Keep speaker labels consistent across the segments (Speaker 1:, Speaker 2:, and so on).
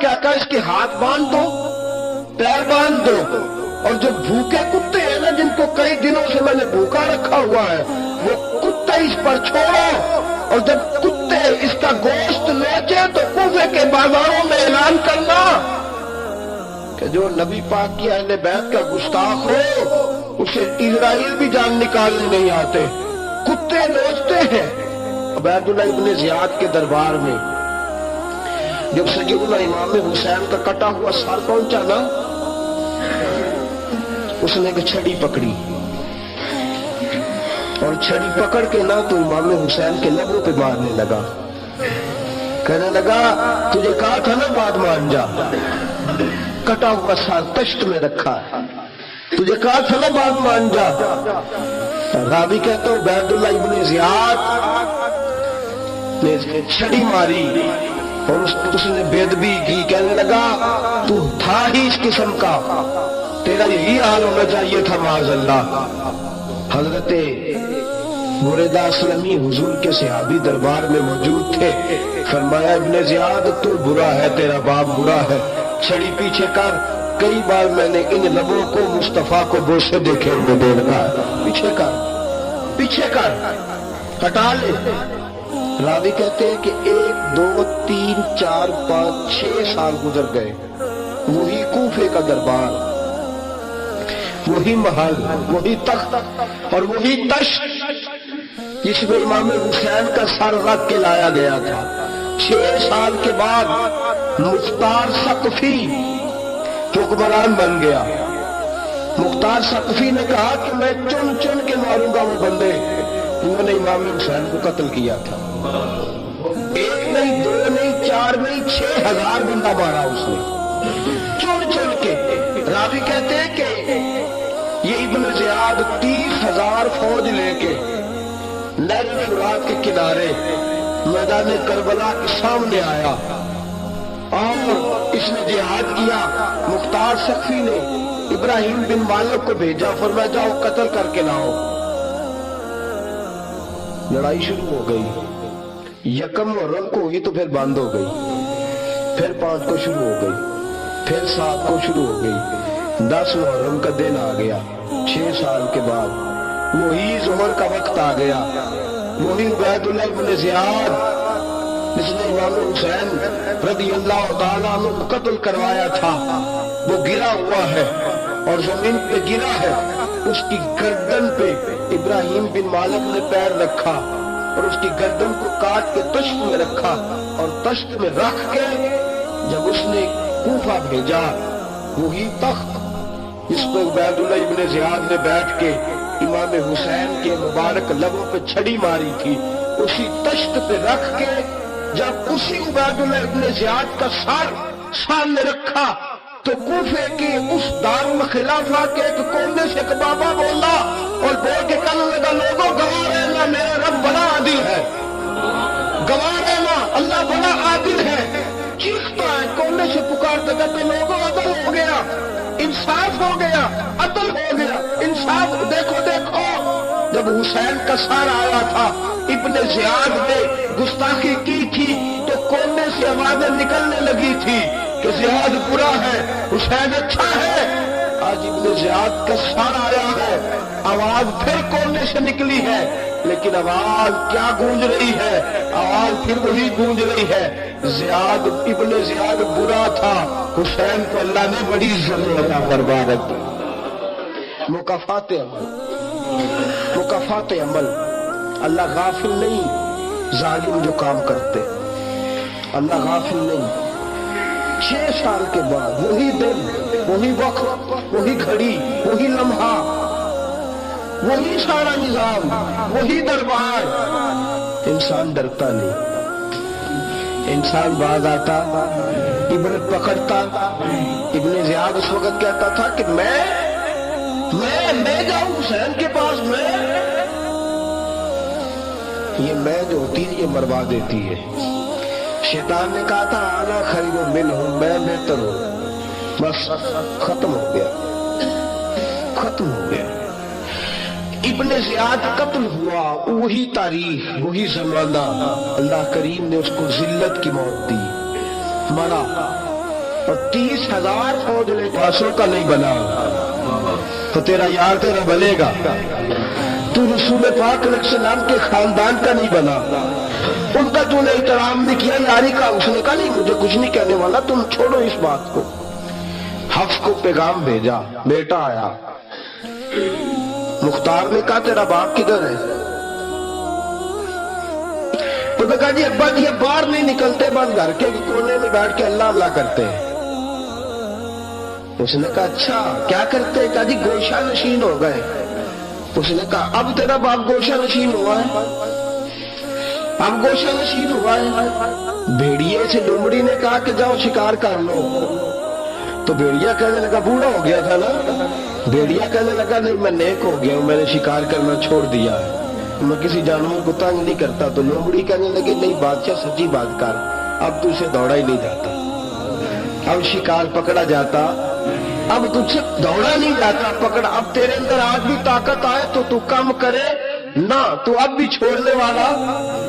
Speaker 1: کیا کہا اس کے ہاتھ باندھ دو پیر باندھ دو اور جو بھوکے کتے ہیں نا جن کو کئی دنوں سے میں نے بھوکا رکھا ہوا ہے وہ کتے اس پر چھوڑو اور جب کتے اس کا گوشت نوچے تو کوفے کے بازاروں میں اعلان کرنا کہ جو نبی پاک کی اہل بیت کا گستاخ ہو اسے اسرائیل بھی جان نکالنے نہیں آتے کتے نوچتے ہیں۔ عبید اللہ ابن زیاد کے دربار میں جب سیدنا امام حسین کا کٹا ہوا سر پہنچا نا اس نے ایک چھڑی پکڑی اور چھڑی پکڑ کے نا تو امام حسین کے لبوں پہ مارنے لگا، کہنے لگا تجھے کہا تھا نا بات مان جا، کٹا ہوا سر تشت میں رکھا ہے، تجھے کہا تھا نا بات مان جا۔ راوی کہتا ہوں عبید اللہ ابن زیاد نے چھڑی ماری اور اس نے بے ادبی کی، کہنے لگا تو تھا ہی اس قسم کا، تیرا یہی حال ہونا چاہیے تھا معاذ اللہ۔ حضرت بریدہ اسلمی حضور کے صحابی دربار میں موجود تھے، فرمایا ابن زیاد تو برا ہے، تیرا باپ برا ہے، چھڑی پیچھے کر۔ کئی بار میں نے ان لبوں کو مصطفیٰ کو بوسے دیکھے ہوئے دے لگا، پیچھے کر پیچھے کر ہٹا لے۔ راوی کہتے ہیں کہ 1 2 3 4 5 6 سال گزر گئے، وہی کوفے کا دربار، وہی محل، وہی تخت اور وہی تشت جس میں امام حسین کا سر رکھ کے لایا گیا تھا۔ 6 سال کے بعد مختار ثقفی حکمران بن گیا۔ مختار ثقفی نے کہا کہ میں چن چن کے ماروں گا وہ بندے انہوں نے امام حسین کو قتل کیا تھا۔ 1 نہیں 2 نہیں 4 نہیں 6000 بندہ مارا اس نے چن چن کے۔ راوی کہتے ہیں کہ یہ ابن زیاد 30,000 فوج لے کے نہر فرات کے کنارے میدان کربلا کے سامنے آیا اور اس نے جہاد کیا۔ مختار ثقفی نے ابراہیم بن مالک کو بھیجا، فرمایا جاؤ قتل کر کے لاؤ۔ لڑائی شروع ہو گئی، یکم محرم کو ہوئی تو پھر بند ہو گئی، پھر 5 کو شروع ہو گئی، پھر 7 کو شروع ہو گئی، 10 محرم کا دن آ گیا۔ 6 سال کے بعد وہی ظہر کا وقت آ گیا، وہی عبید اللہ ابن زیاد جس نے امام حسین رضی اللہ تعالیٰ عنہ کو قتل کروایا تھا وہ گرا ہوا ہے اور زمین پہ گرا ہے، اس کی گردن پہ ابراہیم بن مالک نے پیر رکھا اور اس کی گردن کو کاٹ کے تشت میں رکھا اور تشت میں رکھ کے جب اس نے کوفہ بھیجا وہی تخت جس پہ عبید اللہ ابن زیاد نے بیٹھ کے امام حسین کے مبارک لبوں پہ چھڑی ماری تھی اسی تشت پہ رکھ کے جب اسی عبید اللہ ابن زیاد کا سر سامنے رکھا تو کوفے کے اس دارالخلافہ کے ایک کونے سے ایک بابا بولا اور بول کے کہنے لگا لوگوں گواہ رہنا میرا رب بڑا عادل ہے، گواہ رہنا اللہ بڑا عادل ہے۔ چیختا ہے کونے سے پکارتے کہتے لوگوں عدل ہو گیا، انصاف ہو گیا، عدل ہو گیا، انصاف۔ دیکھو دیکھو جب حسین کا سر آیا تھا ابن زیاد نے گستاخی کی تھی تو کونے سے آوازیں نکلنے لگی تھی کہ زیاد برا ہے حسین اچھا ہے۔ آج ابن زیاد کا سر آیا ہے آواز پھر کونے سے نکلی ہے لیکن آواز کیا گونج رہی ہے، آواز پھر وہی گونج رہی ہے، زیاد ابن زیاد برا تھا، حسین کو اللہ نے بڑی عزت عطا فرما رکھی۔ مکافات عمل، مکافات عمل، اللہ غافل نہیں ظالم جو کام کرتے، اللہ غافل نہیں۔ 6 سال کے بعد وہی دن، وہی وقت، وہی گھڑی، وہی لمحہ، وہی سارا نظام، وہی دربار۔ انسان ڈرتا نہیں، انسان باز آتا، عبرت پکڑتا۔ ابن زیاد اس وقت کہتا تھا کہ میں جاؤں حسین کے پاس، یہ میں جو ہوتی ہے یہ مروا دیتی ہے۔ شیطان نے کہا تھا انا خیر منہم، میں بہتر ہوں، بس ختم ہو گیا، ختم ہو گیا۔ ابن زیاد قتل ہوا، وہی تاریخ، وہی زمانہ، اللہ کریم نے اس کو ذلت کی موت دی، مرا۔ اور 30,000 فوج لے پاسوں کا نہیں بنا تو تیرا یار تیرا بنے گا. تو رسول پاک علیہ السلام کے خاندان کا نہیں بنا, ان کا تو نے احترام بھی کیا, یاری کا. اس نے کہا نہیں مجھے کچھ نہیں کہنے والا, تم چھوڑو اس بات کو. حفص کو پیغام بھیجا, بیٹا آیا. مختار نے کہا تیرا باپ کدھر ہے؟ تو نے کہا جی ابا جی باہر نہیں نکلتے, بس گھر کے کونے میں بیٹھ کے اللہ اللہ کرتے ہیں. اس نے کہا اچھا کیا کرتے ہیں؟ کہا جی گوشہ نشین ہو گئے. اس نے کہا اب تیرا باپ گوشہ نشین ہوا ہے؟ اب گوشہ نشین ہوا ہے. بھیڑیے سے لومڑی نے کہا کہ جاؤ شکار کر لو. تو بھیڑیا کہنے لگا بوڑھا ہو گیا تھا نا. بھیڑیا کہنے لگا نہیں میں نیک ہو گیا ہوں, میں نے شکار کرنا چھوڑ دیا ہے, میں کسی جانور کو تنگ نہیں کرتا. تو لومڑی کہنے لگی نہیں بادشاہ سچی بات کر, اب تجھ سے دوڑا ہی نہیں جاتا, اب شکار پکڑا جاتا, اب تجھ سے دوڑا نہیں جاتا پکڑا. اب تیرے اندر آج بھی طاقت آئے تو کم کرے نہ, تو اب بھی چھوڑنے والا,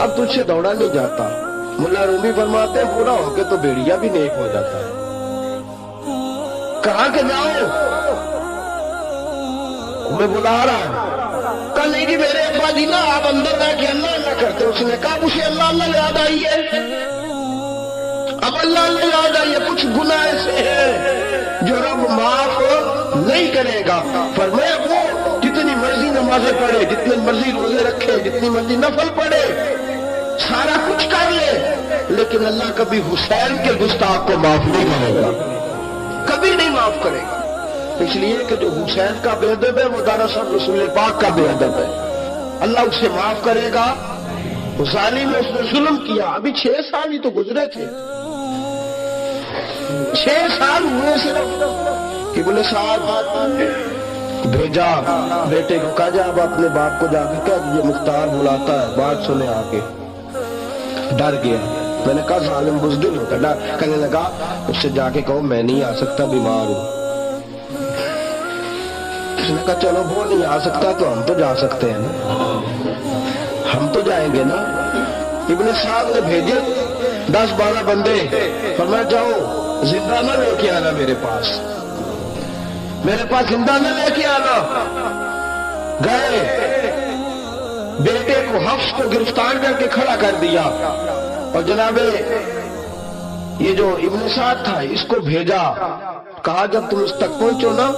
Speaker 1: اب تجھ سے دوڑا نہیں جاتا. ملا رومی فرماتے ہیں بوڑھا ہو کے تو بھیڑیا بھی نیک ہو جاتا ہے. کہاں کے جاؤ؟ میں بلا رہا ہوں. کہا نہیں جی میرے ابا جی نا آپ اندر رہ کے اللہ اللہ کرتے. اس نے کہا مجھے اللہ اللہ یاد آئی ہے, اب اللہ اللہ یاد آئی ہے, کچھ گناہ ایسے ہیں جو رب معاف نہیں کرے گا. فرمایا وہ جتنی مرضی نمازیں پڑھے, جتنے مرضی روزے رکھے, جتنی مرضی نفل پڑھے, سارا کچھ کر لے, لیکن اللہ کبھی حسین کے گستاخ کو معاف نہیں کرے گا, کبھی نہیں معاف کرے گا. اس لیے کہ جو حسین کا بے ادب ہے وہ دراصل رسول پاک کا بے ادب ہے. اللہ اسے معاف کرے گا. ظالم نے اس نے ظلم کیا. ابھی 6 سال ہی تو گزرے تھے, 6 سال ہوئے صرف. کہ بولے صاحب بھیجا بیٹے کو, کہا جا اب اپنے باپ کو جا کے کہا یہ مختار بلاتا ہے, بات سنے آ کے. ڈر گیا. میں نے کہا ظالم بزدل ہوتا. کہنے لگا اس سے جا کے کہو میں نہیں آ سکتا, بیمار ہوں. اس نے کہا چلو وہ نہیں آ سکتا تو ہم تو جا سکتے ہیں نا, ہم تو جائیں گے نا. ابن صاحب نے بھیجے 10-12 بندے, فرمایا جاؤ زندہ نہ لے کے آنا میرے پاس زندہ نہ لے کے آنا. گئے, بیٹے کو حفص کو گرفتار کر کے کھڑا کر دیا, اور جناب یہ جو ابن سعد تھا اس کو بھیجا. کہا جب تم اس تک پہنچو نا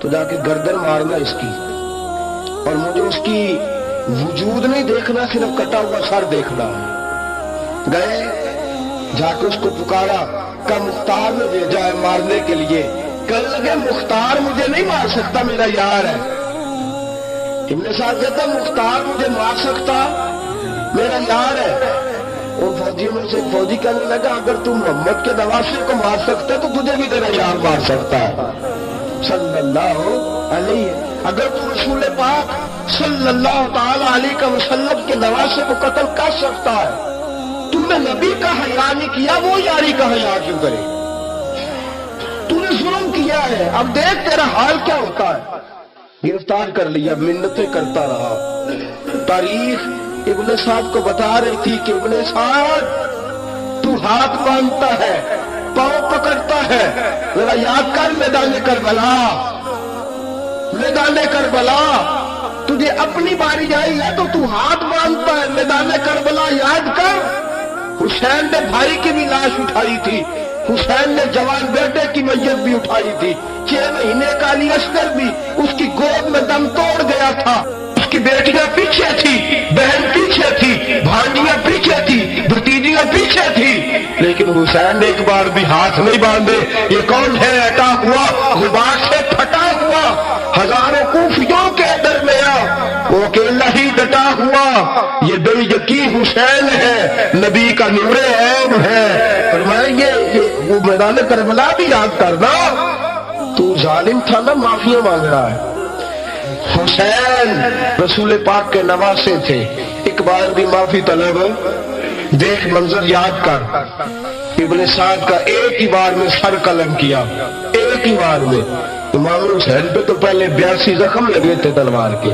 Speaker 1: تو جا کے گردن مارنا اس کی, اور مجھے اس کی وجود نہیں دیکھنا, صرف کٹا ہوا سر دیکھنا. گئے, جا کے اس کو پکارا, کہ مختار نے بھیجا ہے مارنے کے لیے. کہنے لگے مختار مجھے نہیں مار سکتا, میرا یار ہے. ابن سعد کہتا مختار مجھے مار سکتا, میرا یار ہے. اور فوجی میں سے فوجی کہنے لگا اگر تم محمد کے نواسے کو مار سکتے تو تجھے بھی تیرا یار مار سکتا ہے صلی اللہ علیہ. اگر تم رسول پاک صلی اللہ تعالی علیہ وسلم کے نواسے کو قتل کر سکتا ہے, تم نے نبی کا حیا نہیں کیا, وہ یاری کا حیا کیوں کرے؟ تم نے ظلم کیا ہے, اب دیکھ تیرا حال کیا ہوتا ہے. گرفتار کر لیا, منتیں کرتا رہا. تاریخ ابن سعد کو بتا رہی تھی کہ ابن سعد تو ہاتھ باندھتا ہے, پاؤں پکڑتا ہے, ذرا یاد کر میدان کربلا, میدان کربلا تجھے اپنی باری آئی ہے تو تو ہاتھ باندھتا ہے. میدان کربلا یاد کر, حسین نے بھائی کی بھی لاش اٹھائی تھی, حسین نے جوان بیٹے کی میت بھی اٹھائی تھی, 6 مہینے کا علی اصغر بھی اس کی گود میں دم توڑ گیا تھا. اس کی بیٹیاں پیچھے تھی, بہن پیچھے تھی, بھانجیاں پیچھے تھی, بھتیجیاں پیچھے تھی, لیکن حسین نے ایک بار بھی ہاتھ نہیں باندھے. یہ کون ہے اٹا ہوا, غبار سے پھٹا ہوا, ہزاروں کوفیوں کے درمیان وہ اکیلا ہی ڈٹا ہوا. یہ بے یقین حسین ہے, نبی کا نور عین ہے. فرمایا یہ وہ میدان کربلا بھی یاد کرنا, تو ظالم تھا نا, معافی مانگ رہا ہے. حسین رسول پاک کے نواسے تھے, ایک بار بھی معافی طلب. دیکھ منظر یاد کر, ابن سعد کا ایک ہی بار میں سر قلم کیا, ایک ہی بار میں. امام حسین پہ تو پہلے 82 زخم لگے تھے تلوار کے,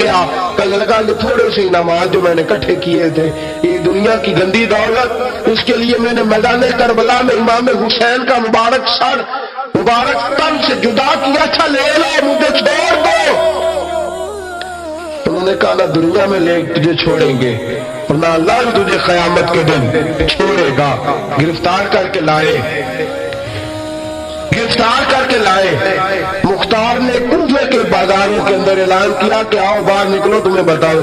Speaker 1: کے آ. کہنے لگا یہ تھوڑے سے نماز جو میں نے اکٹھے کیے تھے، یہ دنیا کی گندی دولت، اس کے لیے میں نے میدان کربلا میں امام حسین کا مبارک سر مبارک تن سے جدا کیا تھا، لے لو مجھے چھوڑ دو. انہوں نے کہا نہ دنیا میں لے تجھے چھوڑیں گے اور نہ اللہ تجھے قیامت کے دن چھوڑے گا. گرفتار کر کے لائے، گرفتار کر کے لائے. مختار نے کوفے کے بازاروں کے اندر اعلان کیا کہ آؤ باہر نکلو تمہیں بتاؤ.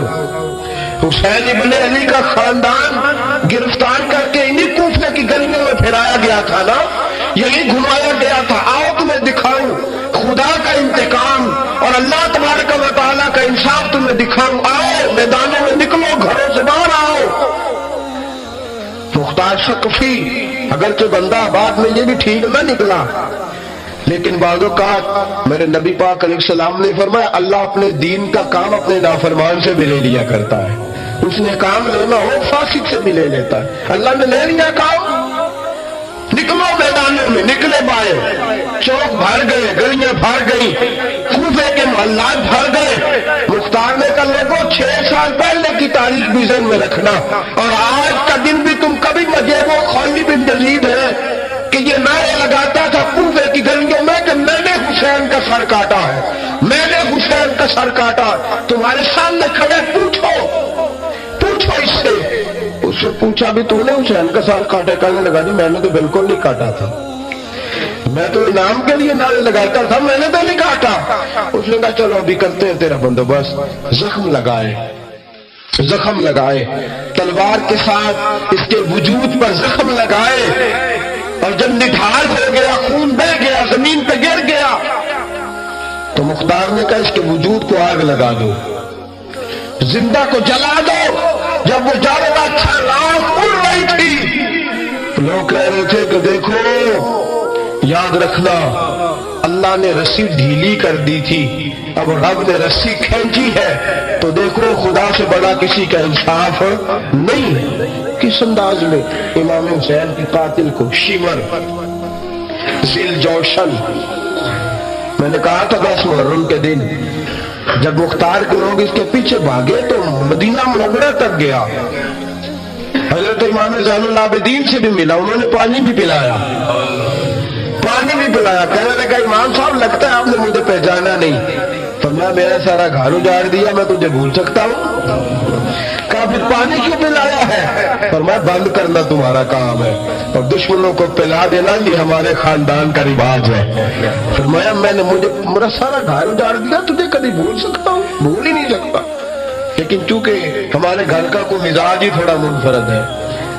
Speaker 1: حسین ابن علی کا خاندان گرفتار کر کے انہی کوفے کی گلیوں میں پھرایا گیا تھا نا، یہی گھمایا گیا تھا. آؤ تمہیں دکھاؤں خدا کا انتقام اور اللہ تبارک و تعالیٰ کا انصاف تمہیں دکھاؤں. آؤ میدانوں میں نکلو، گھروں سے باہر آؤ. مختار ثقفی اگرچہ بندہ آباد میں یہ بھی ٹھیک نہ نکلا، لیکن بعض اوقات میرے نبی پاک علیہ السلام نے فرمایا اللہ اپنے دین کا کام اپنے نافرمان سے بھی لے لیا کرتا ہے. اس نے کام لینا ہو فاسق سے بھی لے لیتا ہے. اللہ نے لے لیا کام. نکلو میدانوں میں، نکلے باہر. چوک بھر گئے، گلیاں بھر گئی، کوفے کے محلات بھر گئے. مختار نے کہا لوگوں 6 سال پہلے کی تاریخ بھی ذہن میں رکھنا، اور آج کا دن بھی تم کبھی مجھے وہ خالد بن یزید ہے کہ یہ نعرے لگاتا تھا کوفے کی گلیوں میں کہ میں نے حسین کا سر کاٹا ہے، میں نے حسین کا سر کاٹا. تمہارے سامنے کھڑے پوچھو اس سے. اس سے پوچھا بھی تو نے حسین کا سر کاٹا؟ کہنے لگا جی میں نے تو بالکل نہیں کاٹا تھا، میں تو انعام کے لیے نعرے لگاتا تھا، میں نے تو نہیں کاٹا. اس نے کہا چلو ابھی کرتے ہیں تیرا بندوبست. زخم لگائے تلوار کے ساتھ اس کے وجود پر زخم لگائے، اور جب نڈھال ہو گیا، خون بہ گیا، زمین پہ گر گیا، تو مختار نے کہا اس کے وجود کو آگ لگا دو، زندہ کو جلا دو. جب وہ جل رہا تھا لاش اڑ رہی تھی، لوگ کہہ رہے تھے کہ دیکھو یاد رکھنا اللہ نے رسی ڈھیلی کر دی تھی، اب رب نے رسی کھینچی ہے، تو دیکھو خدا سے بڑا کسی کا انصاف نہیں. کس انداز میں امام حسین کے قاتل کو شمر ذیل جوشن، میں نے کہا تھا 10 محرم کے دن جب مختار کے لوگ اس کے پیچھے بھاگے تو مدینہ منورہ تک گیا. حضرت امام زین العابدین سے بھی ملا، انہوں نے پانی بھی پلایا. کہنے لگا امام صاحب لگتا ہے آپ نے مجھے پہچانا نہیں. فرمایا میرا سارا گھر اجاڑ دیا، میں تجھے بھول سکتا ہوں؟ کہا پھر پانی کیوں پلایا ہے؟ فرمایا بند کرنا تمہارا کام ہے اور دشمنوں کو پلا دینا یہ ہمارے خاندان کا رواج ہے. فرمایا میں نے میرا سارا گھر اجاڑ دیا، تجھے کبھی بھول سکتا ہوں؟ بھول ہی نہیں سکتا. لیکن چونکہ ہمارے گھر کا کوئی مزاج ہی تھوڑا منفرد ہے،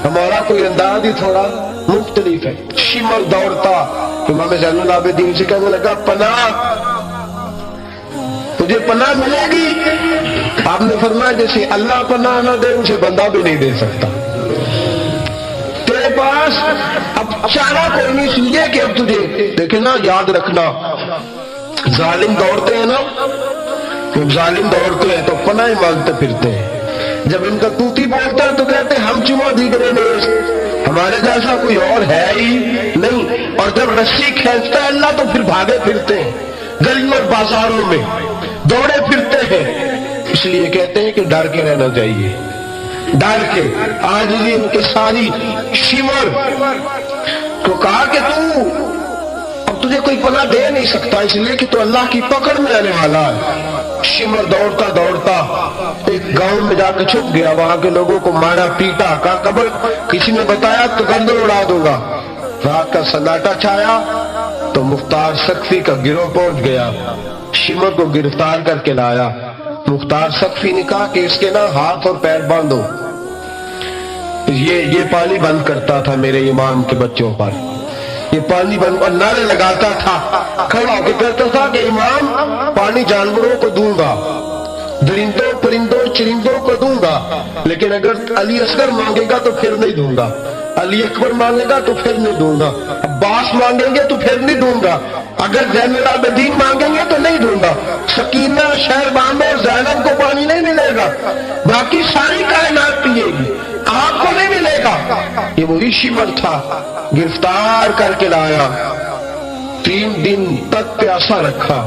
Speaker 1: ہمارا کوئی انداز ہی تھوڑا مختلف ہے. شمر دوڑتا امام زین العابدین سے کہنے لگا پناہ، تجھے پناہ ملے گی. آپ نے فرمایا جیسے اللہ پناہ نہ دے اسے بندہ بھی نہیں دے سکتا. تیرے پاس اب چارہ کوئی نہیں، اس لیے کہ اب تجھے دیکھیں نا، یاد رکھنا ظالم دوڑتے ہیں نا، جب ظالم دوڑتے ہیں تو پناہ مانگتے پھرتے ہیں. جب ان کا توتی بولتا ہے تو کہتے ہیں ہم چمو دیگرے نیز، ہمارے جیسا کوئی اور ہے ہی نہیں. اور جب رسی کھینچتا ہے اللہ تو پھر بھاگے پھرتے ہیں گلیوں اور بازاروں میں، دوڑے پھرتے ہیں. اس لیے کہتے ہیں کہ ڈر کے رہنا چاہیے، ڈر کے. آج بھی ان کے ساری شمر کو کہا کہ تو اب تجھے کوئی پناہ دے نہیں سکتا، اس لیے کہ تو اللہ کی پکڑ میں آنے والا ہے. شمر دوڑتا دوڑتا ایک گاؤں میں جا کے چھپ گیا، وہاں کے لوگوں کو مارا پیٹا، کہا قبر کسی نے بتایا تو گردن اڑا دوں گا. رات کا سناٹا چھایا تو مختار ثقفی کا گروہ پہنچ گیا، شمر کو گرفتار کر کے لایا. مختار ثقفی نے کہا کہ اس کے نا ہاتھ اور پیر باندھو، یہ پانی بند کرتا تھا میرے امام کے بچوں پر، یہ پانی بند، اور نعرے لگاتا تھا، کھڑا ہو کے کہتا تھا کہ امام پانی جانوروں کو دوں گا، درندوں پرندوں چرندوں کو دوں گا، لیکن اگر علی اصغر مانگے گا تو پھر نہیں دوں گا، علی اکبر مانگے گا تو پھر نہیں دوں گا، عباس مانگیں گے تو پھر نہیں دوں گا، اگر زین العابدین مانگیں گے تو نہیں دوں گا، سکینہ شہربانو اور زینب کو پانی نہیں ملے گا، باقی ساری کائنات پیے گی، آپ کو نہیں ملے گا. یہ وہی شمر تھا، گرفتار کر کے لایا، 3 دن تک پیاسا رکھا.